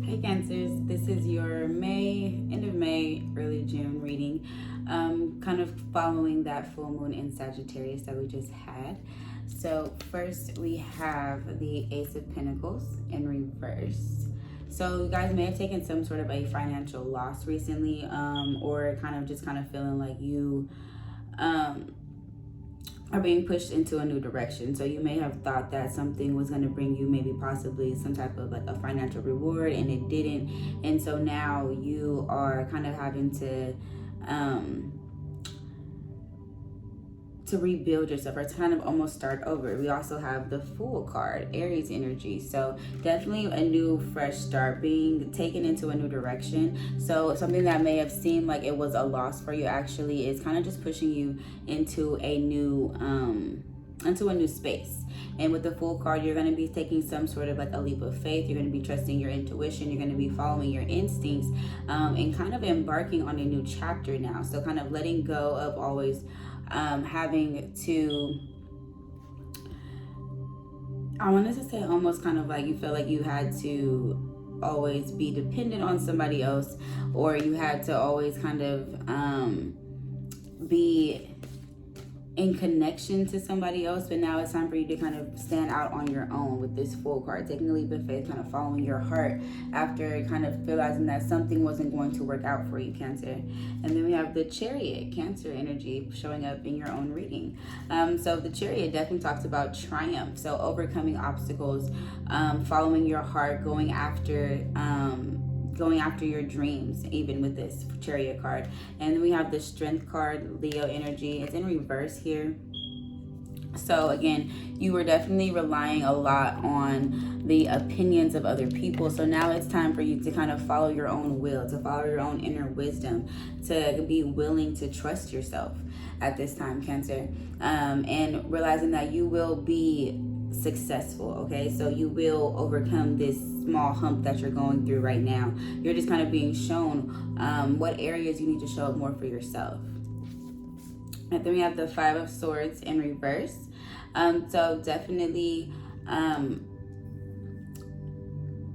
Hey Cancers, this is your end of May, early June reading, kind of following that full moon in Sagittarius that we just had. So first we have the Ace of Pentacles in reverse. So you guys may have taken some sort of a financial loss recently, or kind of feeling like you are being pushed into a new direction. So you may have thought that something was going to bring you maybe possibly some type of like a financial reward, and it didn't. And so now you are kind of having to rebuild yourself, or to kind of almost start over. We also have the Fool card, Aries energy. So definitely a new fresh start, being taken into a new direction. So something that may have seemed like it was a loss for you actually is kind of just pushing you into a new space. And with the Fool card, you're going to be taking some sort of like a leap of faith. You're going to be trusting your intuition. You're going to be following your instincts, and kind of embarking on a new chapter now. So kind of letting go of always having to, I wanted to say almost kind of like you feel like you had to always be dependent on somebody else, or you had to always kind of be in connection to somebody else. But now it's time for you to kind of stand out on your own with this Fool card, taking a leap of faith, kind of following your heart after kind of realizing that something wasn't going to work out for you, Cancer. And then we have the Chariot, Cancer energy, showing up in your own reading. So the Chariot definitely talks about triumph, so overcoming obstacles, following your heart, going after your dreams, even with this Chariot card. And then we have the Strength card, Leo energy. It's in reverse here. So again, you were definitely relying a lot on the opinions of other people. So now it's time for you to kind of follow your own will, to follow your own inner wisdom, to be willing to trust yourself at this time, Cancer. And realizing that you will be successful, okay? So you will overcome this small hump that you're going through right now. You're just kind of being shown what areas you need to show up more for yourself. And then we have the Five of Swords in reverse. So definitely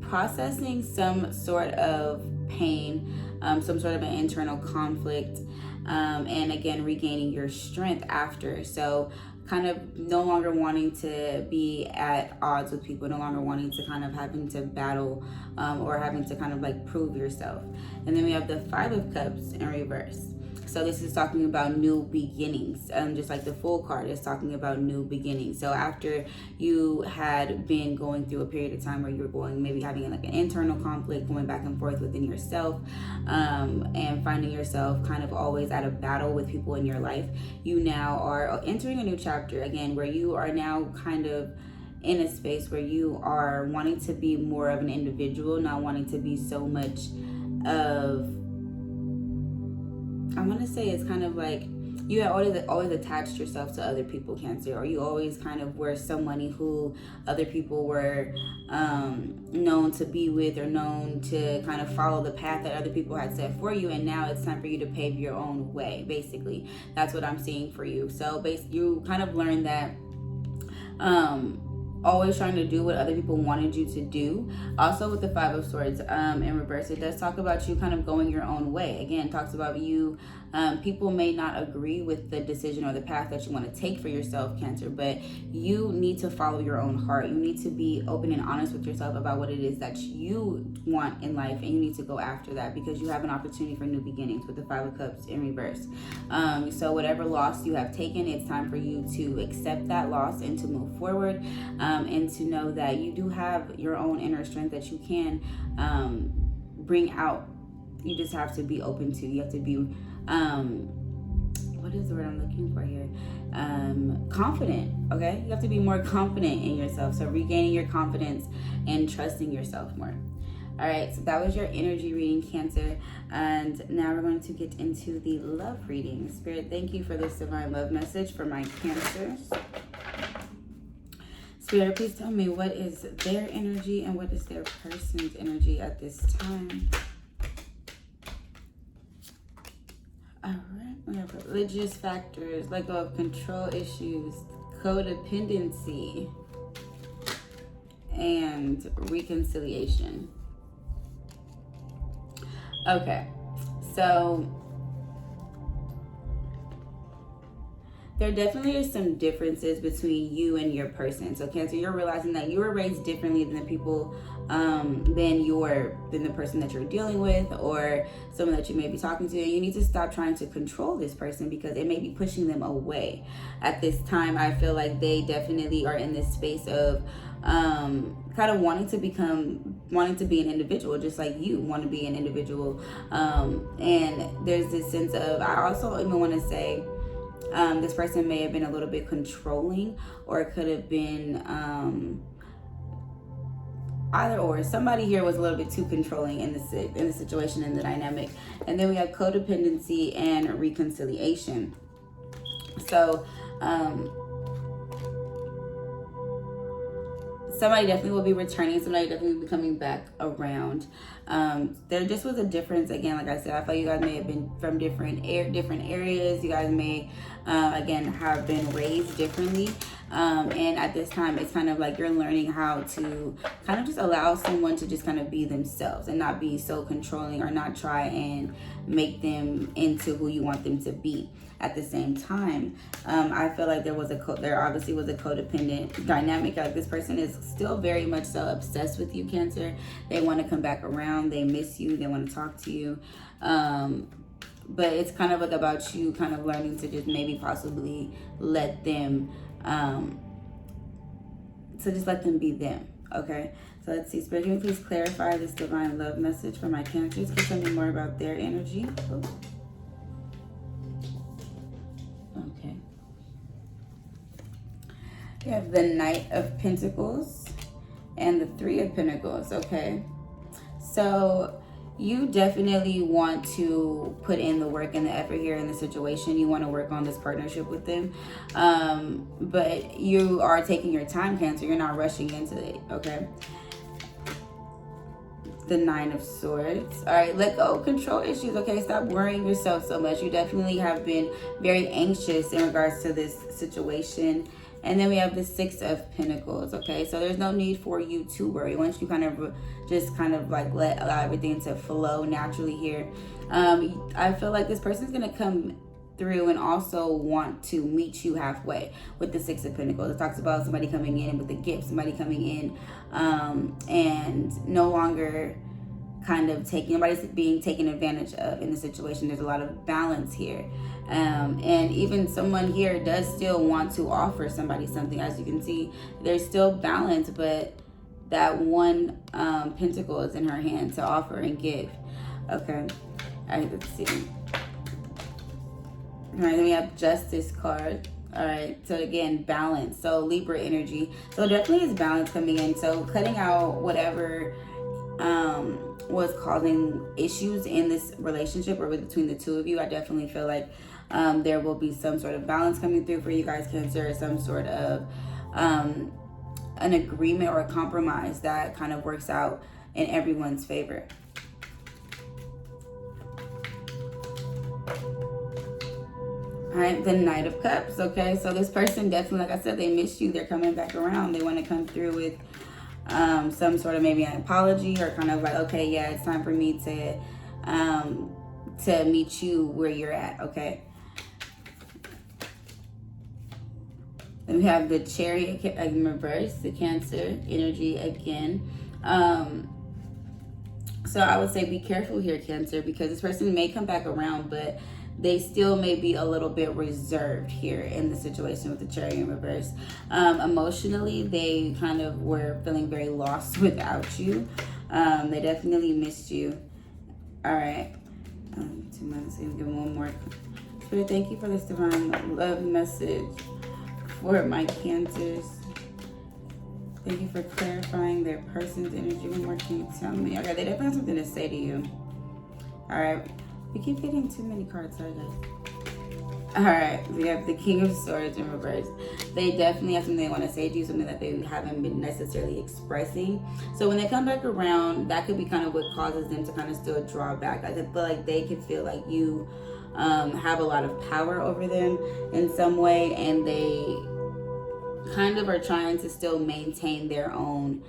processing some sort of pain, some sort of an internal conflict, and again regaining your strength after. So kind of no longer wanting to be at odds with people, no longer wanting to kind of having to battle, or having to kind of like prove yourself. And then we have the Five of Cups in reverse. So this is talking about new beginnings, just like the Fool card is talking about new beginnings. So after you had been going through a period of time where you were maybe having like an internal conflict, going back and forth within yourself, and finding yourself kind of always at a battle with people in your life, you now are entering a new chapter again, where you are now kind of in a space where you are wanting to be more of an individual, not wanting to be so much of, I want to say it's kind of like you have always attached yourself to other people, Cancer, or you always kind of were somebody who other people were known to be with, or known to kind of follow the path that other people had set for you. And now it's time for you to pave your own way, basically. That's what I'm seeing for you. So you kind of learned that always trying to do what other people wanted you to do. Also with the Five of Swords in reverse, it does talk about you kind of going your own way. Again, talks about you, people may not agree with the decision or the path that you want to take for yourself, Cancer, but you need to follow your own heart. You need to be open and honest with yourself about what it is that you want in life, and you need to go after that, because you have an opportunity for new beginnings with the Five of Cups in reverse. So whatever loss you have taken, it's time for you to accept that loss and to move forward, and to know that you do have your own inner strength that you can bring out. You just have to be open to, you have to be what is the word I'm looking for here? Confident, okay? You have to be more confident in yourself. So regaining your confidence and trusting yourself more. All right, so that was your energy reading, Cancer. And now we're going to get into the love reading. Spirit, thank you for this divine love message for my Cancers. Spirit, please tell me what is their energy and what is their person's energy at this time. All right, we have religious factors, let go of control issues, codependency, and reconciliation. Okay, so there definitely is some differences between you and your person. So Cancer, you're realizing that you were raised differently than the people, than the person that you're dealing with, or someone that you may be talking to. And you need to stop trying to control this person, because it may be pushing them away. At this time, I feel like they definitely are in this space of kind of wanting to be an individual, just like you want to be an individual. And there's this sense of, I also even want to say, this person may have been a little bit controlling, or it could have been either or. Somebody here was a little bit too controlling in the situation, in the dynamic. And then we have codependency and reconciliation. So somebody definitely will be returning. Somebody definitely will be coming back around. There just was a difference. Again, like I said, I felt you guys may have been from different areas. You guys may, again, have been raised differently. And at this time, it's kind of like you're learning how to kind of just allow someone to just kind of be themselves and not be so controlling, or not try and make them into who you want them to be. At the same time, I feel like there obviously was a codependent dynamic. Like, this person is still very much so obsessed with you, Cancer. They want to come back around. They miss you. They want to talk to you. But it's kind of like about you kind of learning to just maybe possibly let them, let them be them. Okay. So let's see. Spirit, can you please clarify this divine love message for my Cancers? Can you tell me more about their energy? Oh. Okay. We have the Knight of Pentacles and the Three of Pentacles. Okay. So you definitely want to put in the work and the effort here in the situation. You want to work on this partnership with them. But you are taking your time, Cancer. You're not rushing into it. Okay. The Nine of Swords. All right, let go of control issues. Okay, stop worrying yourself so much. You definitely have been very anxious in regards to this situation. And then we have the Six of Pentacles. Okay, so there's no need for you to worry. Once you kind of just allow everything to flow naturally here. I feel like this person's gonna come through and also want to meet you halfway with the Six of Pentacles. It talks about somebody coming in with a gift, somebody coming in and no longer nobody's being taken advantage of in the situation. There's a lot of balance here. And even someone here does still want to offer somebody something. As you can see, there's still balance, but that one pentacle is in her hand to offer and give. Okay. All right, let's see. All right, then we have Justice card. All right, so again, balance. So Libra energy. So definitely is balance coming in. So cutting out whatever was causing issues in this relationship or between the two of you. I definitely feel like there will be some sort of balance coming through for you guys, Cancer, some sort of an agreement or a compromise that kind of works out in everyone's favor. All right, the Knight of Cups. Okay, so this person definitely, like I said, they miss you. They're coming back around. They want to come through with some sort of maybe an apology, or kind of like, okay, yeah, it's time for me to meet you where you're at. Okay. Then we have the Chariot in reverse, the Cancer energy again. So I would say be careful here, Cancer, because this person may come back around, but they still may be a little bit reserved here in the situation with the Chariot in reverse. Emotionally, they kind of were feeling very lost without you. They definitely missed you. All right. 2 months. Give them one more. Spirit, thank you for this divine love message for my Cancers. Thank you for clarifying their person's energy. What more can you tell me? Okay, they definitely have something to say to you. All right. We keep getting too many cards, sorry guys. All right, we have the King of Swords in reverse. They definitely have something they want to say to you, something that they haven't been necessarily expressing. So when they come back around, that could be kind of what causes them to kind of still draw back. I feel like they could feel like you have a lot of power over them in some way, and they kind of are trying to still maintain their own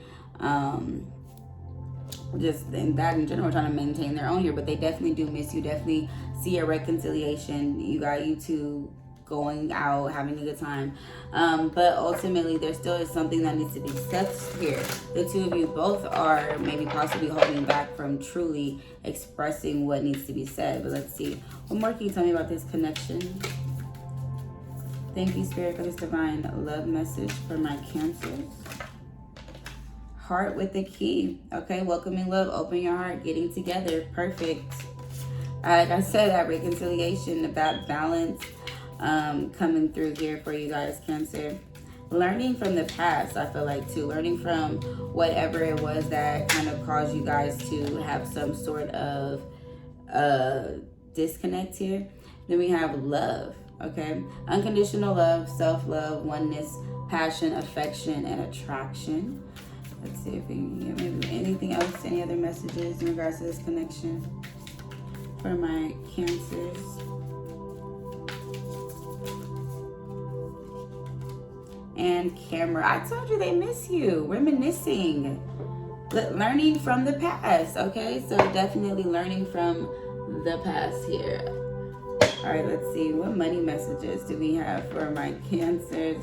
just in that in general, trying to maintain their own here, but they definitely do miss you. Definitely see a reconciliation. You got you two going out, having a good time. But ultimately, there still is something that needs to be said here. The two of you both are maybe possibly holding back from truly expressing what needs to be said. But let's see. What more can you tell me about this connection? Thank you, Spirit, for this divine love message for my Cancers. Heart with the key. Okay, welcoming love, open your heart, getting together. Perfect. Like I said, that reconciliation, that balance coming through here for you guys, Cancer. Learning from the past, I feel like, too. Learning from whatever it was that kind of caused you guys to have some sort of disconnect here. Then we have love, okay? Unconditional love, self-love, oneness, passion, affection, and attraction. Let's see if we can get maybe anything else, any other messages in regards to this connection for my Cancers. And camera. I told you they miss you. Reminiscing. Learning from the past, okay? So definitely learning from the past here. All right, let's see. What money messages do we have for my Cancers?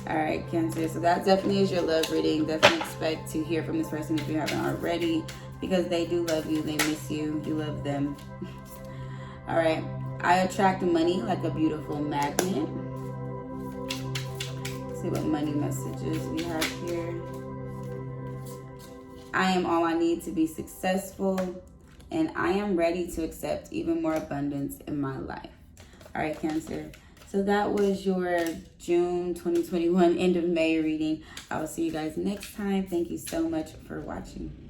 All right, Cancer. So that definitely is your love reading. Definitely expect to hear from this person if you haven't already, because they do love you. They miss you. You love them. All right. I attract money like a beautiful magnet. Let's see what money messages we have here. I am all I need to be successful, and I am ready to accept even more abundance in my life. All right, Cancer. So that was your June 2021 end of May reading. I will see you guys next time. Thank you so much for watching.